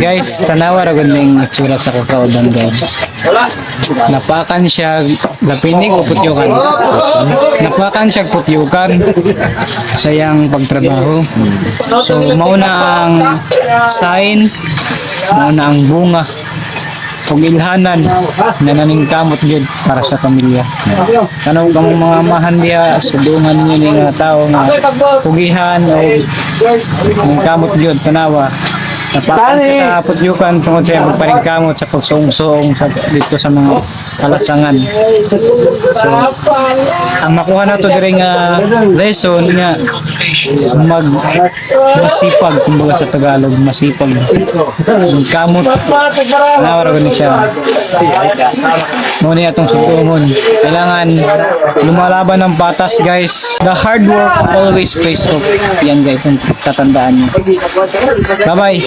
Guys, tanawa ra gud ning itsura sa kakauban guys. Napakan siya lapinig o putyukan. Napakan siya putyukan sa iyang pagtrabaho. So mauna ang sign, mauna ang bunga ug ilhanan na naningkamot gyud para sa pamilya. Kanang mga mahan diha sudungan ninyo ni nga tawo nga pugihan o kamot gyud tanawa. Napakan siya sa putyukan tungod sa pagpaningkamot sa pagsuong-suong sa dito sa mga kalasangan. So ang makuha nato diri nga lesson nga masipag kumbaga sa Tagalog, masipag kamot nawara gani siya mo ni atong sutungon. Kailangan lumalaban ng patas guys. The hard work always pays off. Yan guys, ang tatandaan niyo. Bye bye.